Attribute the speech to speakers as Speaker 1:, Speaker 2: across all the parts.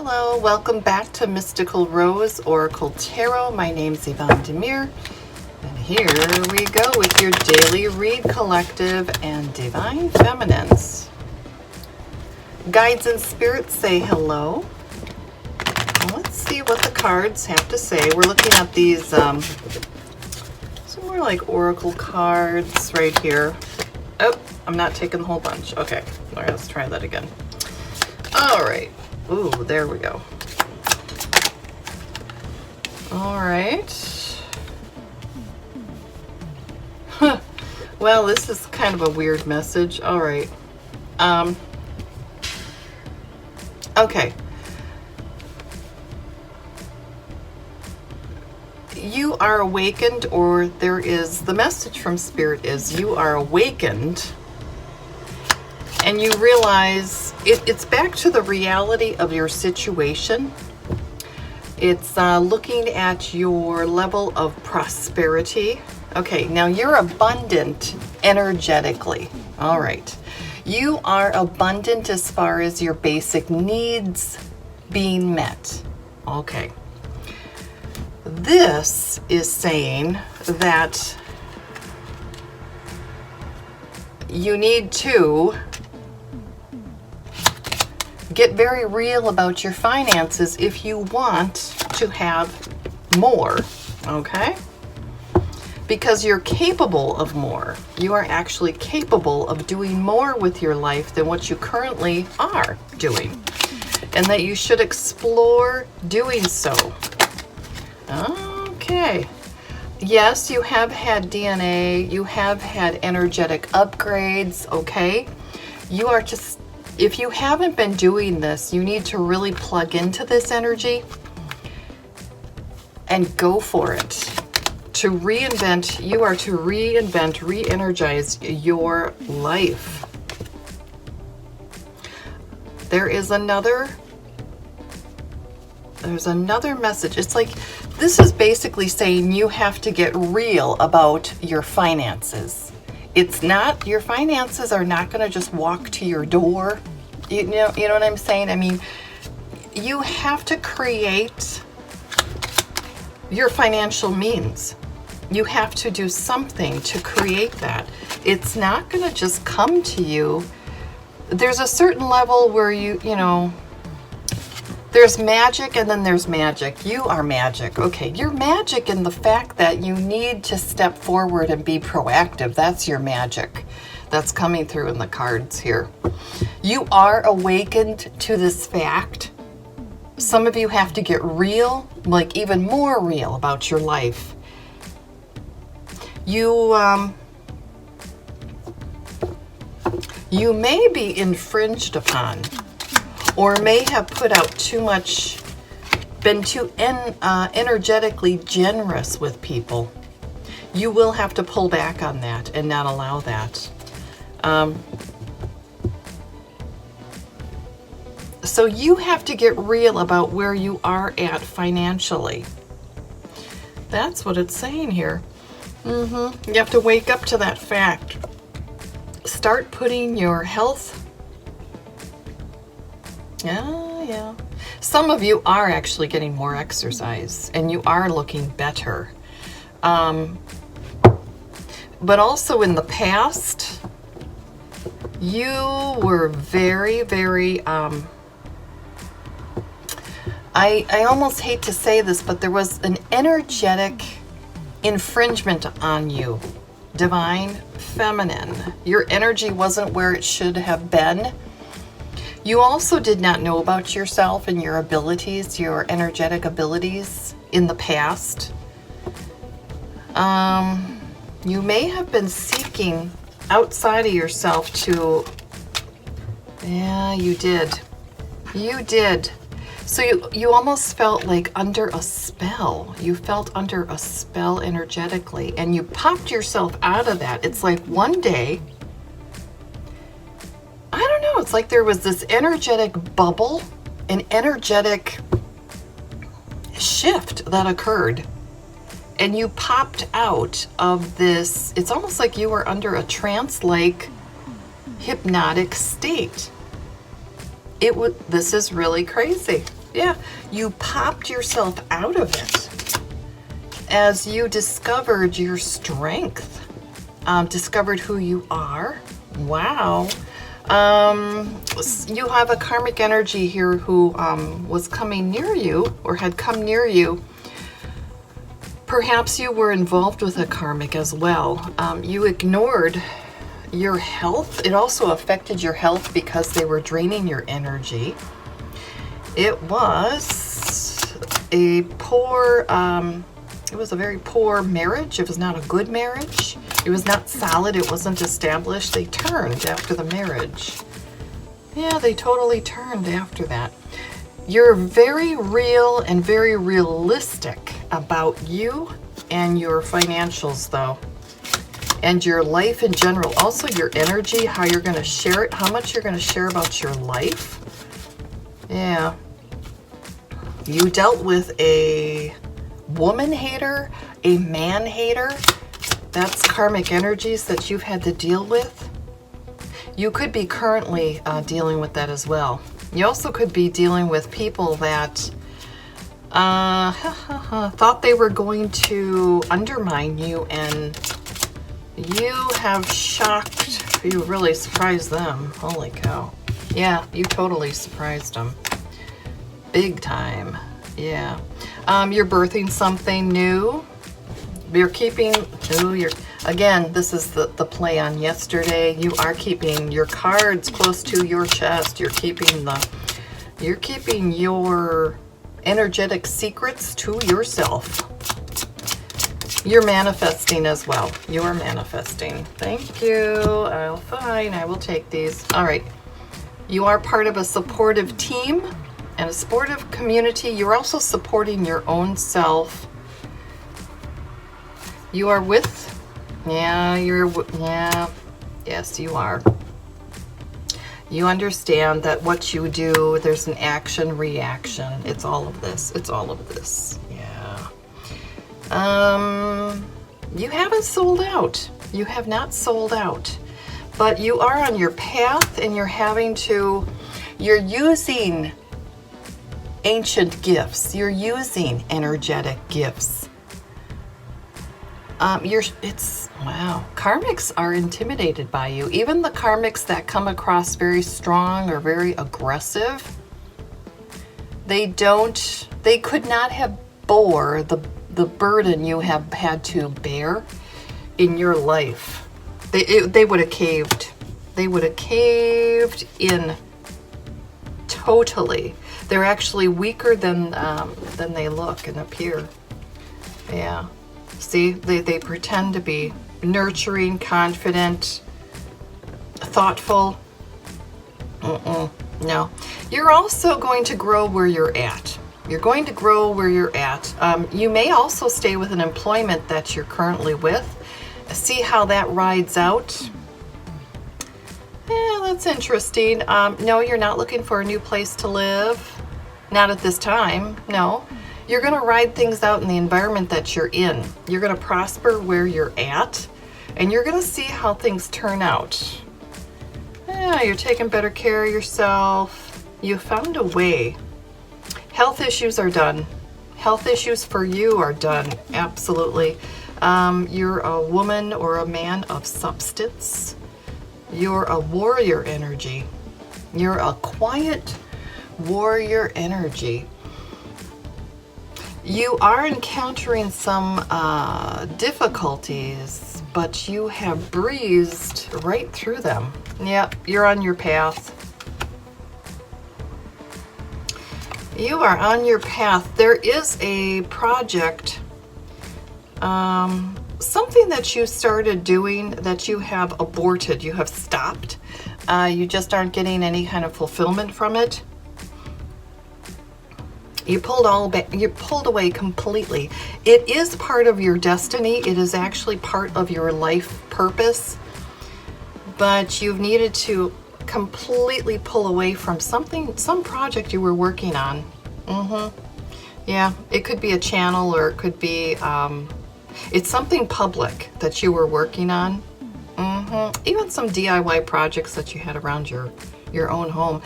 Speaker 1: Hello, welcome back to Mystical Rose Oracle Tarot. My name's Yvonne Demir, and here we go with your daily read collective and divine feminines. Guides and spirits say hello. Let's see what the cards have to say. We're looking at these, some more like oracle cards right here. Oh, I'm not taking the whole bunch. Okay, all right, let's try that again. All right. Ooh, there we go. All right. Huh. Well, this is kind of a weird message. All right. Okay. You are awakened, or there is, the message from Spirit is you are awakened and you realize it's back to the reality of your situation. It's looking at your level of prosperity. Okay, now you're abundant energetically. All right. You are abundant as far as your basic needs being met. Okay. This is saying that you need to get very real about your finances if you want to have more, okay? Because you're capable of more. You are actually capable of doing more with your life than what you currently are doing. And that you should explore doing so. Okay. Yes, you have had DNA. You have had energetic upgrades, okay? You are just, if you haven't been doing this, you need to really plug into this energy and go for it. To reinvent, you are to reinvent, re-energize your life. There's another message. It's like, this is basically saying you have to get real about your finances. It's not, your finances are not going to just walk to your door. You know what I'm saying? I mean, you have to create your financial means. You have to do something to create that. It's not going to just come to you. There's a certain level where you know, there's magic and then there's magic. You are magic. Okay, you're magic in the fact that you need to step forward and be proactive. That's your magic. That's coming through in the cards here. You are awakened to this fact. Some of you have to get real, like even more real about your life. You may be infringed upon, or may have put out too much, been too energetically generous with people. You will have to pull back on that and not allow that. So you have to get real about where you are at financially. That's what it's saying here. You have to wake up to that fact. Start putting your health. Yeah. Some of you are actually getting more exercise and you are looking better. But also in the past, you were very, very, I almost hate to say this, but there was an energetic infringement on you. Divine Feminine. Your energy wasn't where it should have been. You also did not know about yourself and your abilities, your energetic abilities in the past. You may have been seeking outside of yourself to, yeah, you did. You did. So you almost felt like under a spell. You felt under a spell energetically, and you popped yourself out of that. It's like one day, I don't know, it's like there was this energetic bubble, an energetic shift that occurred, and you popped out of this. It's almost like you were under a trance-like hypnotic state. This is really crazy. Yeah, you popped yourself out of it as you discovered your strength, discovered who you are. Wow. You have a karmic energy here who was coming near you or had come near you. Perhaps you were involved with a karmic as well. You ignored your health. It also affected your health because they were draining your energy. It was a poor, it was a very poor marriage. It was not a good marriage. It was not solid. It wasn't established. They turned after the marriage. Yeah, they totally turned after that. You're very real and very realistic about you and your financials, though, and your life in general. Also, your energy, how you're going to share it, how much you're going to share about your life. Yeah. You dealt with a woman hater, a man hater. That's karmic energies that you've had to deal with. You could be currently dealing with that as well. You also could be dealing with people that thought they were going to undermine you, and you have shocked, you really surprised them. Holy cow. Yeah, you totally surprised them. Big time. Yeah. You're birthing something new. You're keeping, again, this is the play on yesterday. You are keeping your cards close to your chest. You're keeping your energetic secrets to yourself. You're manifesting as well. You're manifesting. Thank you. Fine, I will take these. All right. You are part of a supportive team and a supportive community. You're also supporting your own self. You are with, yes, you are. You understand that what you do, there's an action reaction. It's all of this. It's all of this. Yeah. You haven't sold out. You have not sold out. But you are on your path, and you're using ancient gifts. You're using energetic gifts. Wow. Karmics are intimidated by you. Even the karmics that come across very strong or very aggressive, they could not have bore the burden you have had to bear in your life. They would have caved. They would have caved in totally. They're actually weaker than they look and appear. Yeah. See, they pretend to be nurturing, confident, thoughtful. No. You're also going to grow where you're at. You're going to grow where you're at. You may also stay with an employment that you're currently with. See how that rides out. Yeah, that's interesting. No, you're not looking for a new place to live. Not at this time, no. You're going to ride things out in the environment that you're in. You're going to prosper where you're at, and you're going to see how things turn out. Yeah, you're taking better care of yourself. You found a way. Health issues are done. Health issues for you are done, absolutely. You're a woman or a man of substance. You're a warrior energy. You're a quiet warrior energy. You are encountering some difficulties, but you have breezed right through them. Yep, you're on your path. You are on your path. There is a project, something that you started doing that you have aborted, you have stopped. You just aren't getting any kind of fulfillment from it. You pulled away completely. It is part of your destiny. It is actually part of your life purpose. But you've needed to completely pull away from some project you were working on. Yeah, it could be a channel, or it could be, it's something public that you were working on. Even some DIY projects that you had around your own home.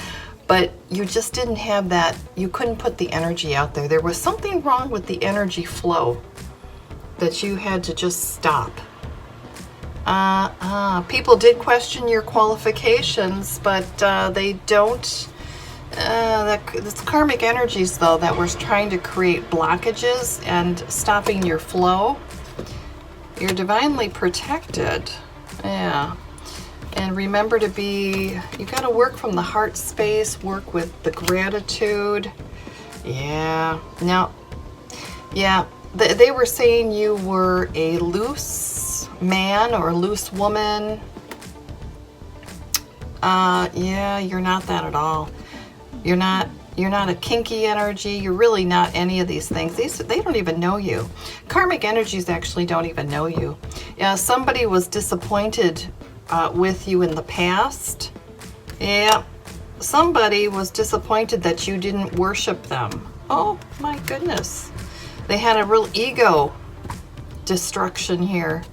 Speaker 1: but you just didn't have that, you couldn't put the energy out there. There was something wrong with the energy flow that you had to just stop. People did question your qualifications, but they don't. It's karmic energies, though, that were trying to create blockages and stopping your flow. You're divinely protected. Yeah. And remember to be, you got to work from the heart space, work with the gratitude. Yeah. Now, yeah, they were saying you were a loose man or a loose woman. Yeah, you're not that at all. You're not a kinky energy. You're really not any of these things. They don't even know you. Karmic energies actually don't even know you. Yeah, somebody was disappointed with you in the past. Yeah, somebody was disappointed that you didn't worship them. Oh my goodness. They had a real ego destruction here.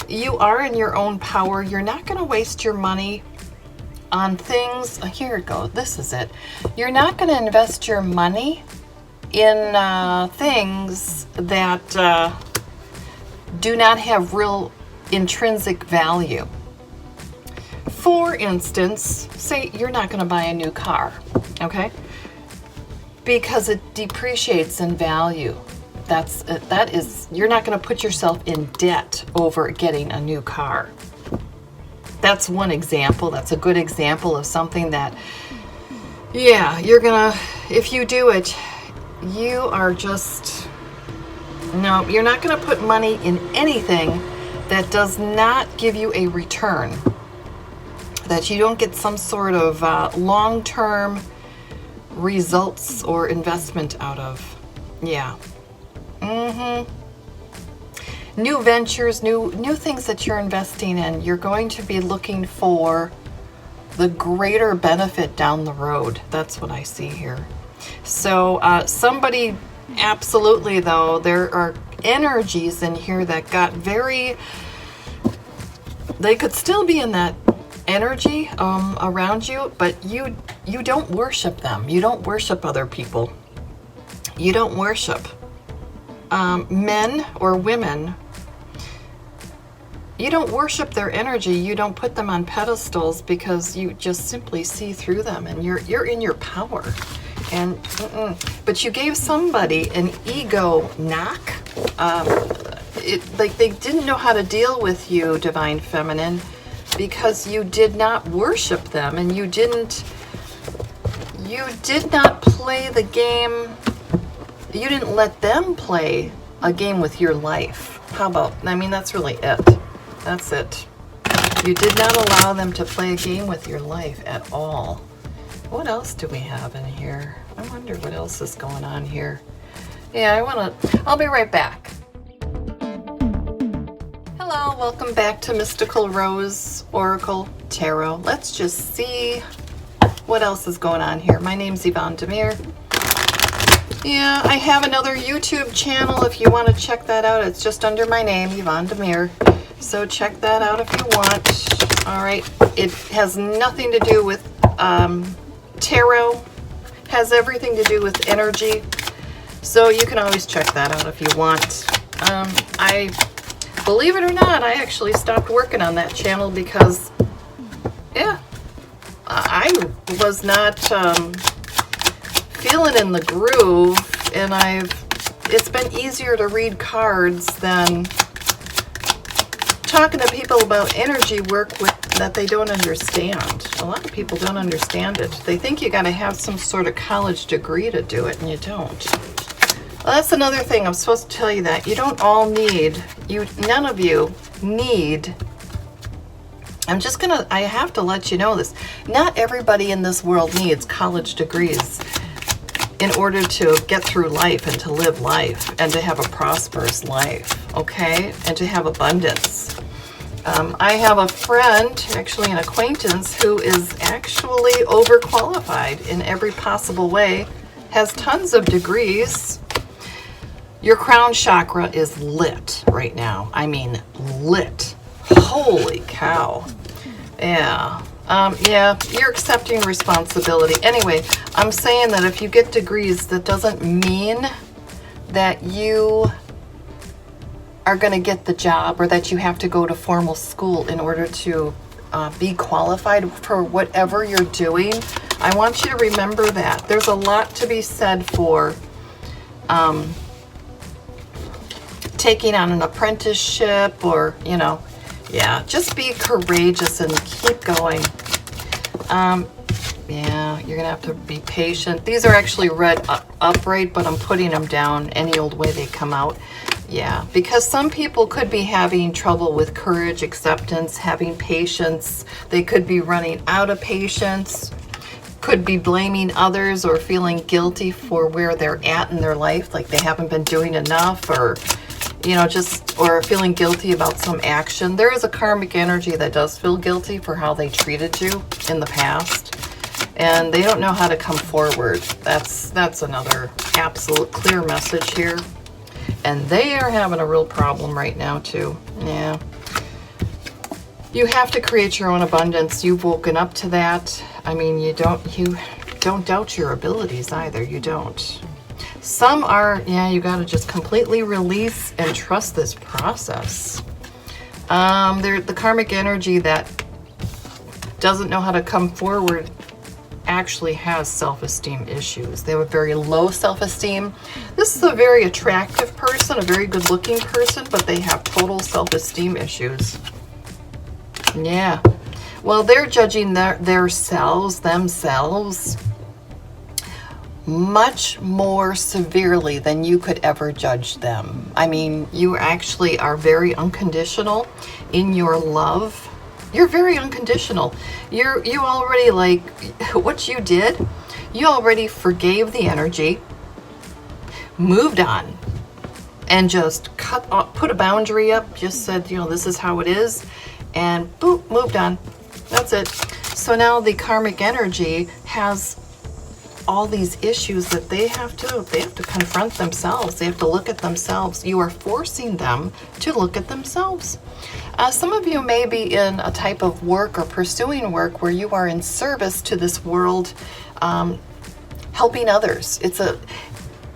Speaker 1: You are in your own power. You're not going to waste your money on things. Here it goes. This is it. You're not going to invest your money in things that do not have real intrinsic value. For instance, say you're not going to buy a new car, okay? Because it depreciates in value. That is, you're not going to put yourself in debt over getting a new car. That's one example. That's a good example of something that, yeah, you're gonna, if you do it, you are just, no, you're not gonna put money in anything that does not give you a return, that you don't get some sort of long-term results or investment out of. Yeah. New ventures, new things that you're investing in, you're going to be looking for the greater benefit down the road. That's what I see here. So somebody, absolutely though, there are energies in here that got very, they could still be in that energy around you, but you don't worship them. You don't worship other people. You don't worship men or women. You don't worship their energy. You don't put them on pedestals because you just simply see through them, and you're in your power. And but you gave somebody an ego knock. Like they didn't know how to deal with you, Divine Feminine, because you did not worship them, and you did not play the game. You didn't let them play a game with your life. How about, I mean, that's really it. That's it. You did not allow them to play a game with your life at all. What else do we have in here? I wonder what else is going on here. Yeah, I'll be right back. Hello, welcome back to Mystical Rose Oracle Tarot. Let's just see what else is going on here. My name's Yvonne Demir. Yeah, I have another YouTube channel if you want to check that out. It's just under my name, Yvonne Demir. So check that out if you want. All right, it has nothing to do with tarot. Has everything to do with energy. So you can always check that out if you want. I, believe it or not, I actually stopped working on that channel because, yeah, I was not feeling in the groove, and it's been easier to read cards than talking to people about energy work that they don't understand. A lot of people don't understand it. They think you got to have some sort of college degree to do it, and you don't. Well, that's another thing. I'm supposed to tell you that. You don't all need, none of you need, I have to let you know this. Not everybody in this world needs college degrees in order to get through life and to live life and to have a prosperous life, okay? And to have abundance. I have a friend, actually an acquaintance, who is actually overqualified in every possible way, has tons of degrees. Your crown chakra is lit right now. I mean, lit. Holy cow. Yeah. Yeah, you're accepting responsibility. Anyway, I'm saying that if you get degrees, that doesn't mean that you are going to get the job or that you have to go to formal school in order to be qualified for whatever you're doing. I want you to remember that. There's a lot to be said for taking on an apprenticeship or, you know, yeah, just be courageous and keep going. Yeah, you're gonna have to be patient. These are actually read upright, but I'm putting them down any old way they come out. Yeah, because some people could be having trouble with courage, acceptance, having patience. They could be running out of patience, could be blaming others or feeling guilty for where they're at in their life, like they haven't been doing enough, or, you know, just, or feeling guilty about some action. There is a karmic energy that does feel guilty for how they treated you in the past, and they don't know how to come forward. That's another absolute clear message here. And they are having a real problem right now too. Yeah. You have to create your own abundance. You've woken up to that. I mean, you don't doubt your abilities either. You don't. Some are, yeah, you got to just completely release and trust this process. The karmic energy that doesn't know how to come forward actually has self-esteem issues. They have a very low self-esteem. This is a very attractive person, a very good-looking person, but they have total self-esteem issues. Yeah. Well, they're judging themselves much more severely than you could ever judge them. I mean, you actually are very unconditional in your love. You're very unconditional. You already, like, what you did, you already forgave the energy, moved on, and just put a boundary up, just said, you know, this is how it is, and boop, moved on. That's it. So now the karmic energy has all these issues that they have to confront themselves. They have to look at themselves. You are forcing them to look at themselves. Some of you may be in a type of work or pursuing work where you are in service to this world, helping others. It's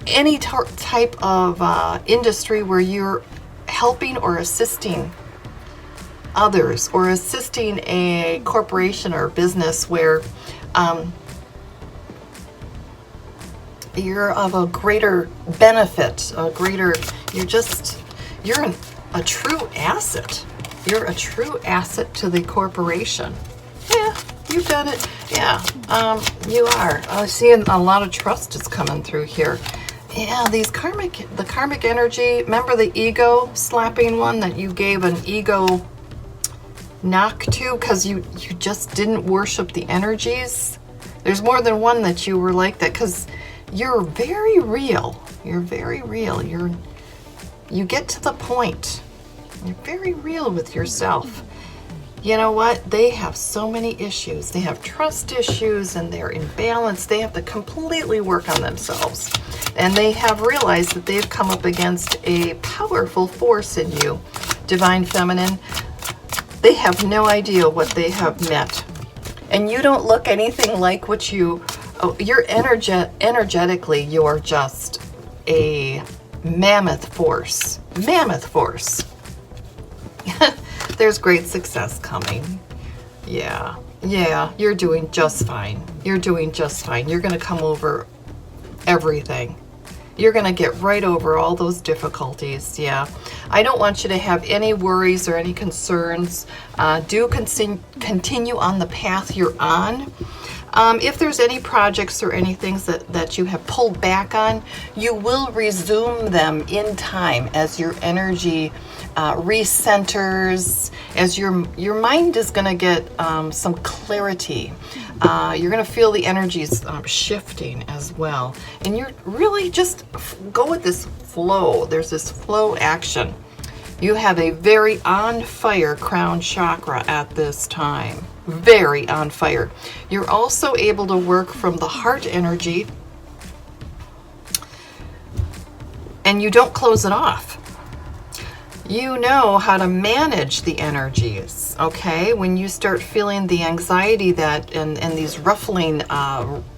Speaker 1: any type of industry where you're helping or assisting others, or assisting a corporation or business where you're of a greater benefit, you're a true asset. You're a true asset to the corporation. Yeah, you've done it. Yeah, you are. I'm seeing a lot of trust is coming through here. Yeah, the karmic energy, remember the ego slapping one that you gave an ego knock to because you just didn't worship the energies? There's more than one that you were like that, because you're very real. You're very real. You get to the point. You're very real with yourself. You know what? They have so many issues. They have trust issues and they're imbalanced. They have to completely work on themselves. And they have realized that they've come up against a powerful force in you, Divine Feminine. They have no idea what they have met. And you don't look anything like what you're energetically, you're just a mammoth force. Mammoth force. There's great success coming. Yeah, you're doing just fine. You're doing just fine. You're going to come over everything. You're going to get right over all those difficulties. Yeah. I don't want you to have any worries or any concerns. Do continue on the path you're on. If there's any projects or any things that you have pulled back on, you will resume them in time as your energy recenters, as your mind is going to get some clarity. You're going to feel the energies shifting as well. And you're really just go with this flow. There's this flow action. You have a very on fire crown chakra at this time. Very on fire. You're also able to work from the heart energy, and you don't close it off. You know how to manage the energies. okay? When you start feeling the anxiety that and these ruffling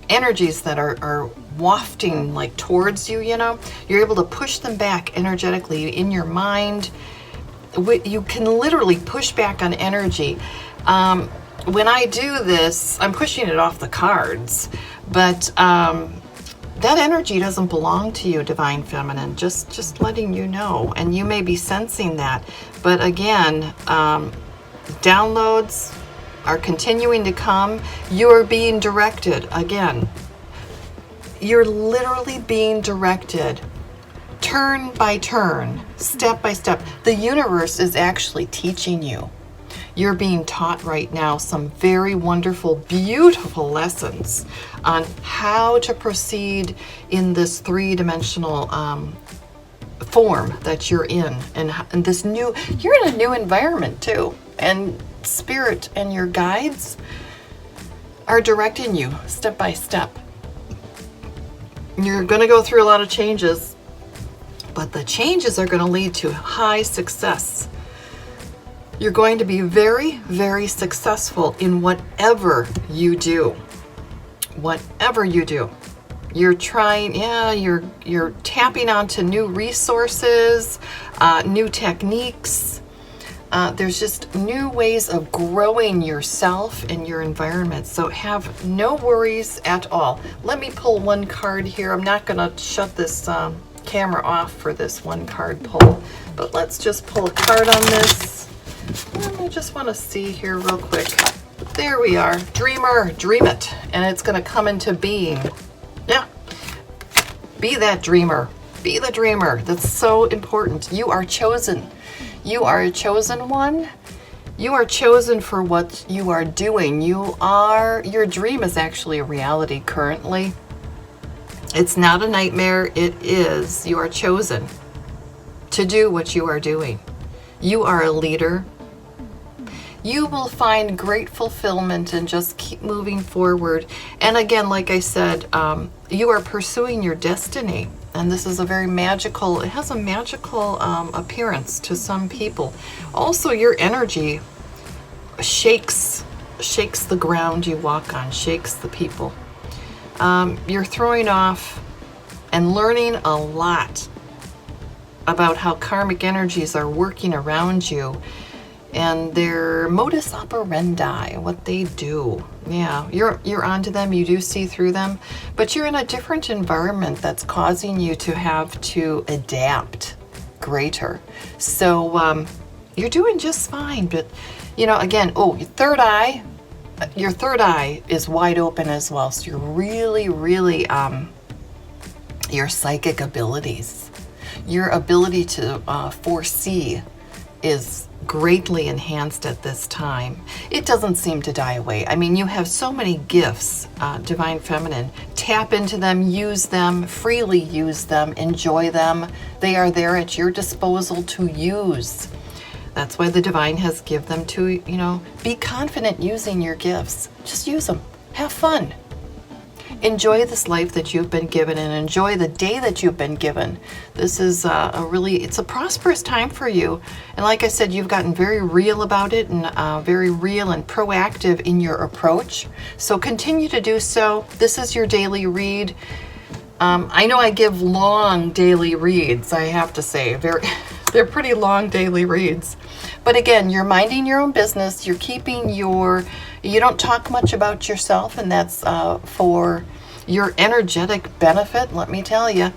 Speaker 1: energies that are wafting like towards you, you're able to push them back energetically in your mind. You can literally push back on energy. When I do this, I'm pushing it off the cards, but that energy doesn't belong to you, Divine Feminine, just letting you know. And you may be sensing that. But again, downloads are continuing to come. You're being directed. Again, you're literally being directed turn by turn, step by step. The universe is actually teaching you. You're being taught right now some very wonderful, beautiful lessons on how to proceed in this three-dimensional form that you're in, and this new, you're in a new environment too, and spirit and your guides are directing you step by step. You're going to go through a lot of changes, but the changes are going to lead to high success. You're going to be very, very successful in whatever you do. Whatever you do. You're trying, you're tapping onto new resources, new techniques. There's just new ways of growing yourself and your environment. So have no worries at all. Let me pull one card here. I'm not going to shut this camera off for this one card pull, but let's just pull a card on this. I just want to see here real quick. There we are. Dreamer, dream it. And it's going to come into being. Yeah. Be that dreamer. Be the dreamer. That's so important. You are chosen. You are a chosen one. You are chosen for what you are doing. Your dream is actually a reality currently. It's not a nightmare. It is. You are chosen to do what you are doing. You are a leader. You will find great fulfillment and just keep moving forward. And again, like I said, you are pursuing your destiny. And this is a very magical, it has a magical appearance to some people. Also, your energy shakes the ground you walk on, shakes the people. You're throwing off and learning a lot about how karmic energies are working around you and their modus operandi, what they do. Yeah, you're onto them, you do see through them, but you're in a different environment that's causing you to have to adapt greater. So you're doing just fine, but again, your third eye is wide open as well. So you're really, really, your psychic abilities, your ability to foresee is greatly enhanced at this time. It doesn't seem to die away. I mean, you have so many gifts, Divine Feminine. Tap into them, use them, freely use them, enjoy them. They are there at your disposal to use. That's why the Divine has given them to, be confident using your gifts. Just use them. Have fun. Enjoy this life that you've been given and enjoy the day that you've been given. This is it's a prosperous time for you. And like I said, you've gotten very real about it and very real and proactive in your approach. So continue to do so. This is your daily read. I know I give long daily reads, I have to say. They're pretty long daily reads. But again, you're minding your own business. You're keeping you don't talk much about yourself, and that's for your energetic benefit. Let me tell you,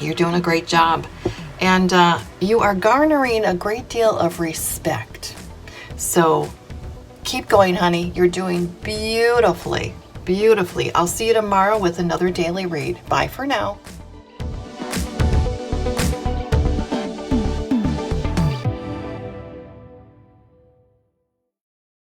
Speaker 1: you're doing a great job. And you are garnering a great deal of respect. So keep going, honey. You're doing beautifully, beautifully. I'll see you tomorrow with another daily read. Bye for now.